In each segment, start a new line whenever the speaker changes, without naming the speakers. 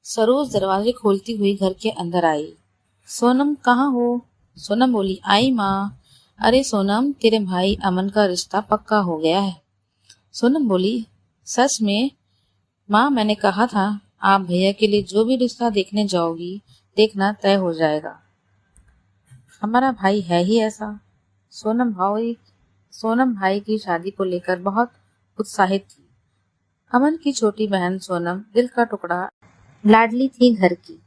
सरोज दरवाजे खोलती हुई घर के अंदर आई। सोनम कहाँ हो? सोनम बोली, आई माँ। अरे सोनम, तेरे भाई अमन का रिश्ता पक्का हो गया है। सोनम बोली, सच में? माँ, मैंने कहा था आप भैया के लिए जो भी रिश्ता देखने जाओगी देखना तय हो जाएगा। हमारा भाई है ही ऐसा। सोनम भाई की शादी को लेकर बहुत उत्साहित थी। अमन की छोटी बहन सोनम दिल का टुकड़ा, लाडली थी घर की।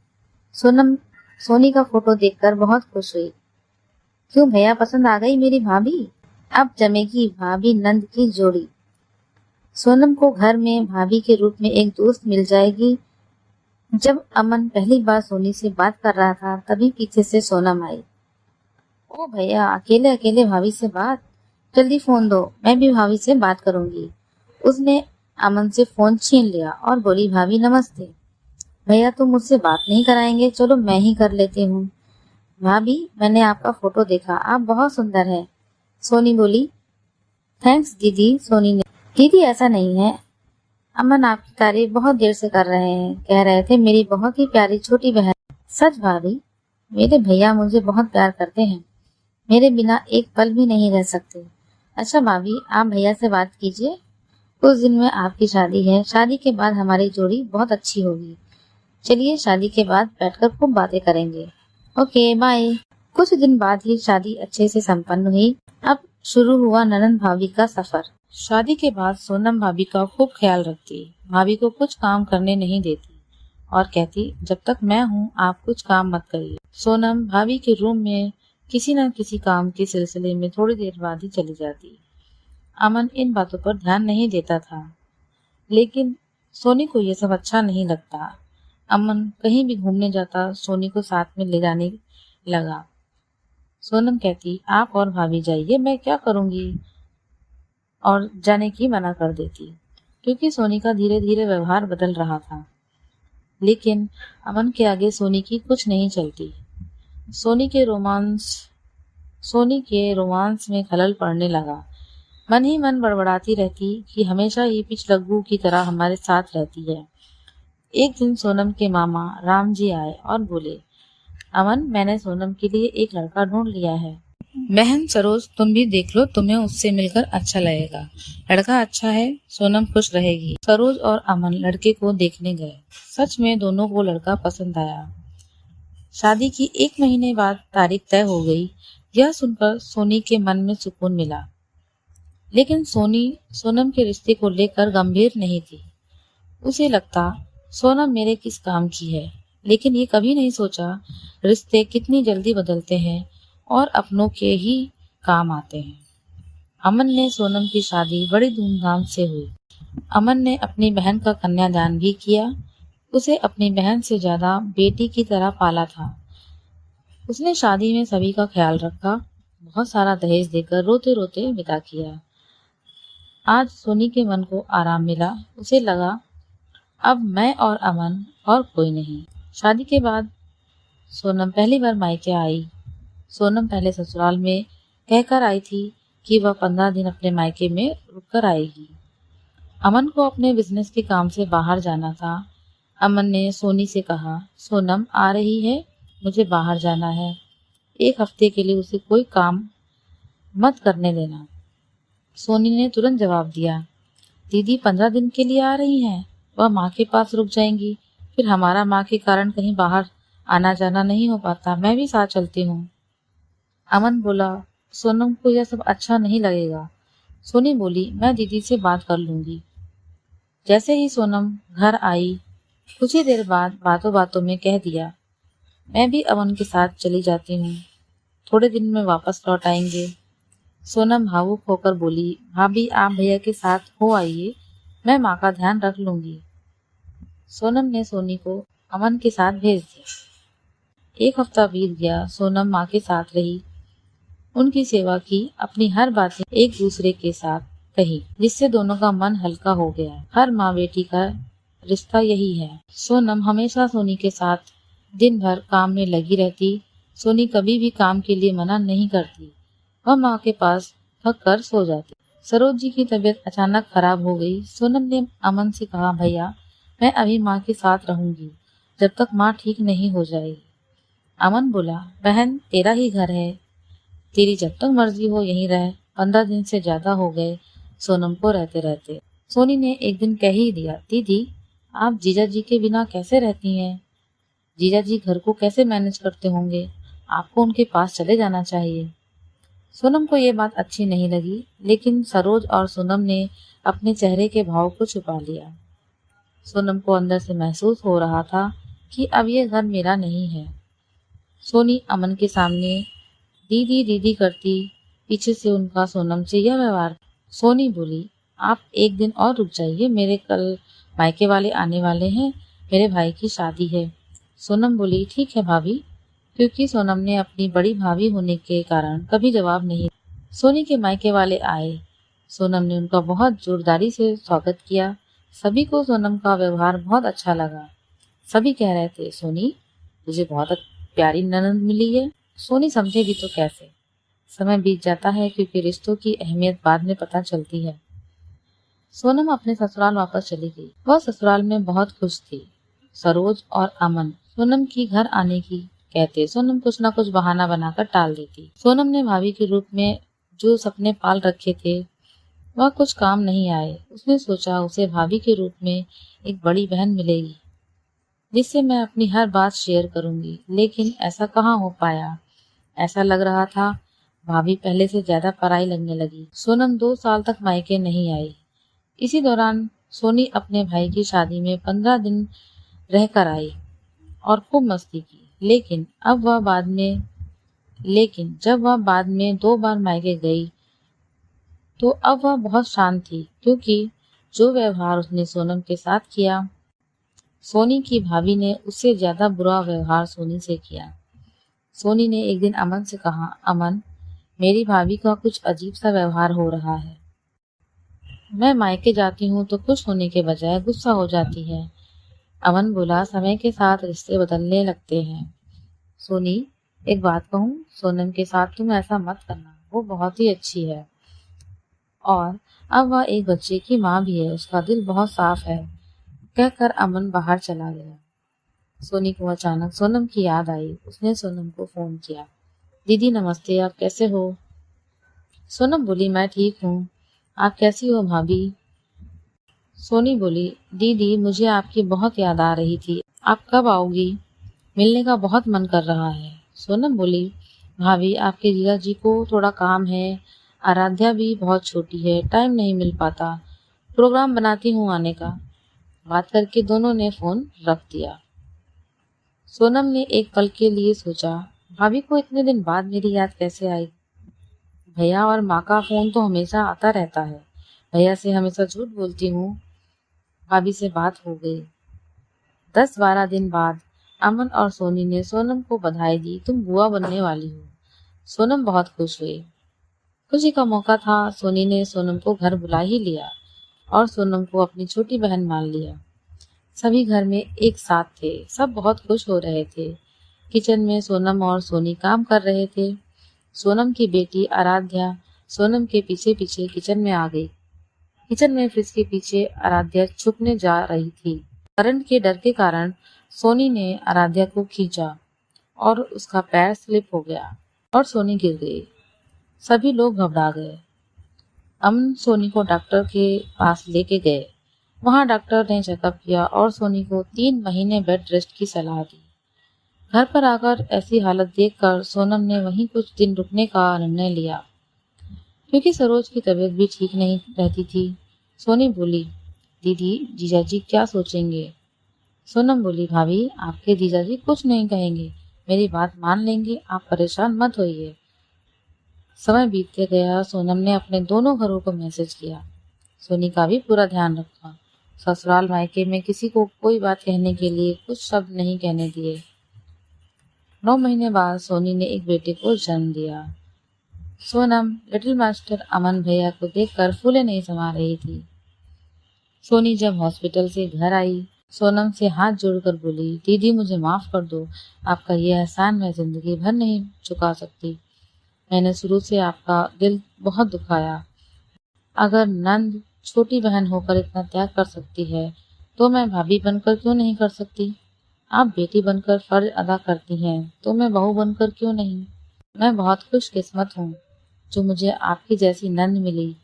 सोनम सोनी का फोटो देखकर बहुत खुश हुई। क्यों भैया, पसंद आ गई मेरी भाभी? अब जमेगी भाभी नंद की जोड़ी। सोनम को घर में भाभी के रूप में एक दोस्त मिल जाएगी। जब अमन पहली बार सोनी से बात कर रहा था तभी पीछे से सोनम आई। ओ भैया, अकेले अकेले भाभी से बात? जल्दी फोन दो, मैं भी भाभी से बात करूंगी। उसने अमन से फोन छीन लिया और बोली, भाभी नमस्ते। भैया तो मुझसे बात नहीं कराएंगे, चलो मैं ही कर लेती हूँ। भाभी, मैंने आपका फोटो देखा, आप बहुत सुंदर है। सोनी बोली, थैंक्स दीदी। सोनी ने, दीदी ऐसा नहीं है, अमन आपकी तारीफ बहुत देर से कर रहे हैं, कह रहे थे मेरी बहुत ही प्यारी छोटी बहन। सच भाभी, मेरे भैया मुझे बहुत प्यार करते हैं, मेरे बिना एक पल भी नहीं रह सकते। अच्छा भाभी, आप भैया से बात कीजिए, कुछ दिन में आपकी शादी है, शादी के बाद हमारी जोड़ी बहुत अच्छी होगी। चलिए शादी के बाद बैठकर खूब बातें करेंगे। Okay bye. कुछ दिन बाद ही शादी अच्छे से संपन्न हुई। अब शुरू हुआ ननंद भाभी का सफर। शादी के बाद सोनम भाभी का खूब ख्याल रखती, भाभी को कुछ काम करने नहीं देती और कहती, जब तक मैं हूँ आप कुछ काम मत करिए। सोनम भाभी के रूम में किसी न किसी काम के सिलसिले में थोड़ी देर बाद ही चली जाती। अमन इन बातों पर ध्यान नहीं देता था, लेकिन सोनी को यह सब अच्छा नहीं लगता। अमन कहीं भी घूमने जाता सोनी को साथ में ले जाने लगा। सोनम कहती, आप और भाभी जाइए, मैं क्या करूंगी, और जाने की मना कर देती, क्योंकि सोनी का धीरे धीरे व्यवहार बदल रहा था। लेकिन अमन के आगे सोनी की कुछ नहीं चलती। सोनी के रोमांस में खलल पड़ने लगा। मन ही मन बड़बड़ाती रहती कि हमेशा ही पिछलग्गू की तरह हमारे साथ रहती है। एक दिन सोनम के मामा राम जी आए और बोले, अमन, मैंने सोनम के लिए एक लड़का ढूंढ लिया है। बहन सरोज, तुम भी देख लो, तुम्हें उससे मिलकर अच्छा लगेगा। लड़का अच्छा है, सोनम खुश रहेगी। सरोज और अमन लड़के को देखने गए। सच में दोनों को लड़का पसंद आया। शादी की 1 महीने बाद तारीख तय हो गई। यह सुनकर सोनी के मन में सुकून मिला, लेकिन सोनी सोनम के रिश्ते को लेकर गंभीर नहीं थी। उसे लगता, सोनम मेरे किस काम की है, लेकिन ये कभी नहीं सोचा रिश्ते कितनी जल्दी बदलते हैं और अपनों के ही काम आते हैं। अमन ने सोनम की शादी बड़ी धूमधाम से हुई। अमन ने अपनी बहन का कन्यादान भी किया। उसे अपनी बहन से ज्यादा बेटी की तरह पाला था। उसने शादी में सभी का ख्याल रखा, बहुत सारा दहेज देकर रोते रोते विदा किया। आज सोनी के मन को आराम मिला। उसे लगा, अब मैं और अमन और कोई नहीं। शादी के बाद सोनम पहली बार मायके आई। सोनम पहले ससुराल में कहकर आई थी कि वह 15 दिन अपने मायके में रुककर आएगी। अमन को अपने बिजनेस के काम से बाहर जाना था। अमन ने सोनी से कहा, सोनम आ रही है, मुझे बाहर जाना है, 1 हफ्ते के लिए उसे कोई काम मत करने देना। सोनी ने तुरंत जवाब दिया, दीदी 15 दिन के लिए आ रही हैं, वह माँ के पास रुक जाएंगी, फिर हमारा माँ के कारण कहीं बाहर आना जाना नहीं हो पाता, मैं भी साथ चलती हूँ। अमन बोला, सोनम को यह सब अच्छा नहीं लगेगा। सोनी बोली, मैं दीदी से बात कर लूंगी। जैसे ही सोनम घर आई, कुछ ही देर बाद बातों बातों में कह दिया, मैं भी अमन के साथ चली जाती हूँ, थोड़े दिन में वापस लौट आएंगे। सोनम भावुक होकर बोली, भाभी आप भैया के साथ हो आइए, मैं माँ का ध्यान रख लूंगी। सोनम ने सोनी को अमन के साथ भेज दिया। 1 हफ्ता बीत गया। सोनम माँ के साथ रही, उनकी सेवा की, अपनी हर बातें एक दूसरे के साथ कही, जिससे दोनों का मन हल्का हो गया। हर माँ बेटी का रिश्ता यही है। सोनम हमेशा सोनी के साथ दिन भर काम में लगी रहती। सोनी कभी भी काम के लिए मना नहीं करती। वह माँ के पास थक कर सो जाती। सरोज जी की तबीयत अचानक खराब हो गई। सोनम ने अमन से कहा, भैया मैं अभी माँ के साथ रहूंगी। जब तक माँ ठीक नहीं हो जाएगी। अमन बोला, बहन तेरा ही घर है, तेरी जब तक मर्जी हो यहीं रह। 15 दिन से ज्यादा हो गए सोनम को रहते रहते। सोनी ने एक दिन कह ही दिया, दीदी आप जीजा जी के बिना कैसे रहती हैं? जीजा जी घर को कैसे मैनेज करते होंगे? आपको उनके पास चले जाना चाहिए। सोनम को ये बात अच्छी नहीं लगी, लेकिन सरोज और सोनम ने अपने चेहरे के भाव को छुपा लिया। सोनम को अंदर से महसूस हो रहा था कि अब ये घर मेरा नहीं है। सोनी अमन के सामने दीदी दीदी करती, पीछे से उनका सोनम से यह व्यवहार। सोनी बोली, आप एक दिन और रुक जाइए, मेरे कल मायके वाले आने वाले हैं, मेरे भाई की शादी है। सोनम बोली, ठीक है भाभी, क्योंकि सोनम ने अपनी बड़ी भाभी होने के कारण कभी जवाब नहीं। सोनी के मायके वाले आए। सोनम ने उनका बहुत जोरदारी से स्वागत किया। सभी को सोनम का व्यवहार बहुत अच्छा लगा। सभी कह रहे थे, सोनी तुझे बहुत प्यारी ननद मिली है। सोनी समझे भी तो कैसे। समय बीत जाता है क्योंकि रिश्तों की अहमियत बाद में पता चलती है। सोनम अपने ससुराल वापस चली गई। वह ससुराल में बहुत खुश थी। सरोज और अमन सोनम की घर आने की कहते, सोनम कुछ न कुछ बहाना बनाकर टाल देती। सोनम ने भाभी के रूप में जो सपने पाल रखे थे वह कुछ काम नहीं आए। उसने सोचा उसे भाभी के रूप में एक बड़ी बहन मिलेगी जिससे मैं अपनी हर बात शेयर करूंगी, लेकिन ऐसा कहाँ हो पाया। ऐसा लग रहा था भाभी पहले से ज्यादा पराई लगने लगी। सोनम 2 साल तक मायके नहीं आई। इसी दौरान सोनी अपने भाई की शादी में 15 दिन रहकर आई और खूब मस्ती की, लेकिन जब वह बाद में 2 बार मायके गई तो अब वह बहुत शांत थी, क्योंकि जो व्यवहार उसने सोनम के साथ किया, सोनी की भाभी ने उससे ज्यादा बुरा व्यवहार सोनी से किया। सोनी ने एक दिन अमन से कहा, अमन मेरी भाभी का कुछ अजीब सा व्यवहार हो रहा है। मैं मायके जाती हूँ तो खुश होने के बजाय गुस्सा हो जाती है। अमन बोला, समय के साथ रिश्ते बदलने लगते हैं। सोनी एक बात कहूँ, सोनम के साथ तुम ऐसा मत करना, वो बहुत ही अच्छी है और अब वह एक बच्चे की माँ भी है, उसका दिल बहुत साफ है। कहकर अमन बाहर चला गया। सोनी को अचानक सोनम की याद आई। उसने सोनम को फोन किया, दीदी नमस्ते, आप कैसे हो? सोनम बोली, मैं ठीक हूँ, आप कैसी हो भाभी? सोनी बोली, दीदी मुझे आपकी बहुत याद आ रही थी, आप कब आओगी? मिलने का बहुत मन कर रहा है। सोनम बोली, भाभी आपके जीजा जी को थोड़ा काम है, आराध्या भी बहुत छोटी है, टाइम नहीं मिल पाता, प्रोग्राम बनाती हूँ आने का। बात करके दोनों ने फोन रख दिया। सोनम ने एक पल के लिए सोचा, भाभी को इतने दिन बाद मेरी याद कैसे आई? भैया और माँ का फोन तो हमेशा आता रहता है, भैया से हमेशा झूठ बोलती हूँ। भाभी से बात हो गई। 10-12 दिन बाद अमन और सोनी ने सोनम को बधाई दी, तुम बुआ बनने वाली हो। सोनम बहुत खुश हुई। खुशी का मौका था। सोनी ने सोनम को घर बुला ही लिया और सोनम को अपनी छोटी बहन मान लिया। सभी घर में एक साथ थे, सब बहुत खुश हो रहे थे। किचन में सोनम और सोनी काम कर रहे थे। सोनम की बेटी आराध्या सोनम के पीछे पीछे किचन में आ गई। किचन में फ्रिज के पीछे आराध्या छुपने जा रही थी। करंट के डर के कारण सोनी ने आराध्या को खींचा और उसका पैर स्लिप हो गया और सोनी गिर गई। सभी लोग घबरा गए। अमन सोनी को डॉक्टर के पास लेके गए। वहां डॉक्टर ने चेकअप किया और सोनी को 3 महीने बेड रेस्ट की सलाह दी। घर पर आकर ऐसी हालत देखकर सोनम ने वहीं कुछ दिन रुकने का निर्णय लिया, क्योंकि सरोज की तबीयत भी ठीक नहीं रहती थी। सोनी बोली, दीदी जीजाजी क्या सोचेंगे? सोनम बोली, भाभी आपके जीजाजी कुछ नहीं कहेंगे, मेरी बात मान लेंगे, आप परेशान मत होइए। समय बीतते गया। सोनम ने अपने दोनों घरों को मैसेज किया। सोनी का भी पूरा ध्यान रखा। ससुराल मायके में किसी को कोई बात कहने के लिए कुछ शब्द नहीं कहने दिए। 9 महीने बाद सोनी ने एक बेटे को जन्म दिया। सोनम लिटिल मास्टर अमन भैया को देखकर फूले नहीं समा रही थी। सोनी जब हॉस्पिटल से घर आई, सोनम से हाथ जोड़कर बोली, दीदी मुझे माफ कर दो, आपका ये एहसान मैं जिंदगी भर नहीं चुका सकती। मैंने शुरू से आपका दिल बहुत दुखाया। अगर नंद छोटी बहन होकर इतना त्याग कर सकती है तो मैं भाभी बनकर क्यों नहीं कर सकती? आप बेटी बनकर फर्ज अदा करती हैं तो मैं बहू बनकर क्यों नहीं। मैं बहुत खुशकिस्मत हूँ जो मुझे आपकी जैसी नंद मिली।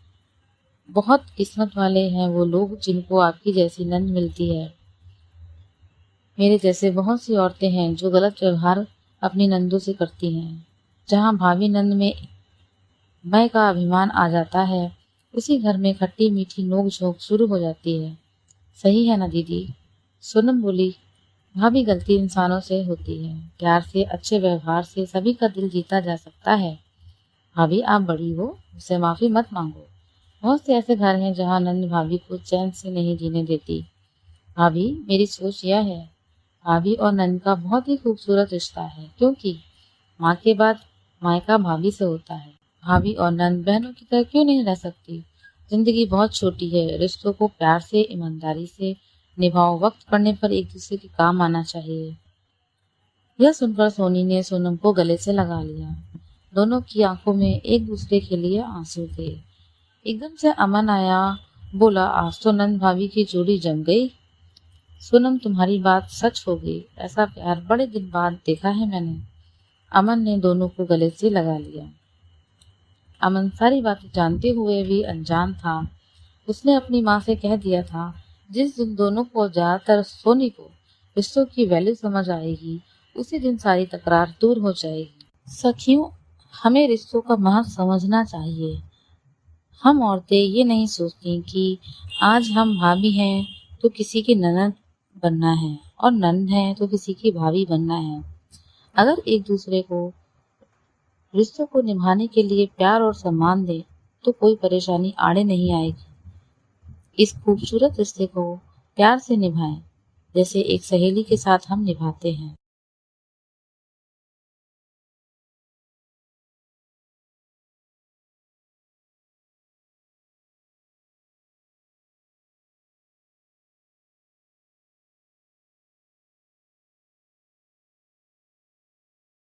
बहुत किस्मत वाले हैं वो लोग जिनको आपकी जैसी नंद मिलती है। मेरे जैसे बहुत सी औरतें हैं जो गलत व्यवहार अपनी नंदों से करती हैं। जहाँ भाभी नंद में मैं का अभिमान आ जाता है, उसी घर में खट्टी मीठी नोक झोंक शुरू हो जाती है। सही है ना दीदी। सोनम बोली, भाभी गलती इंसानों से होती है, प्यार से अच्छे व्यवहार से सभी का दिल जीता जा सकता है। भाभी आप बड़ी हो, मुझसे माफी मत मांगो। बहुत से ऐसे घर हैं जहाँ नंद भाभी को चैन से नहीं जीने देती। भाभी मेरी सोच यह है, भाभी और नंद का बहुत ही खूबसूरत रिश्ता है, क्योंकि माँ के बाद मायका भाभी से होता है। भाभी और नंद बहनों की तरह क्यों नहीं रह सकती। जिंदगी बहुत छोटी है, रिश्तों को प्यार से ईमानदारी से निभाओ, वक्त पड़ने पर एक दूसरे के काम आना चाहिए। यह सुनकर सोनी ने सोनम को गले से लगा लिया। दोनों की आंखों में एक दूसरे के लिए आंसू थे। एकदम से अमन आया, बोला, आज तो नंद भाभी की जोड़ी जम गई। सोनम तुम्हारी बात सच हो गई, ऐसा प्यार बड़े दिन बाद देखा है मैंने। अमन ने दोनों को गले से लगा लिया। अमन सारी बातें जानते हुए भी अनजान था। उसने अपनी माँ से कह दिया था, जिस दिन दोनों को ज्यादातर सोनी को रिश्तों की वैल्यू समझ आएगी, उसी दिन सारी तकरार दूर हो जाएगी। सखियों, हमें रिश्तों का महत्व समझना चाहिए। हम औरतें ये नहीं सोचती कि आज हम भाभी हैं तो किसी की ननद बनना है और नंद है तो किसी की भाभी बनना है। अगर एक दूसरे को रिश्तों को निभाने के लिए प्यार और सम्मान दें तो कोई परेशानी आड़े नहीं आएगी। इस खूबसूरत रिश्ते को प्यार से निभाएं, जैसे एक सहेली के साथ हम निभाते हैं।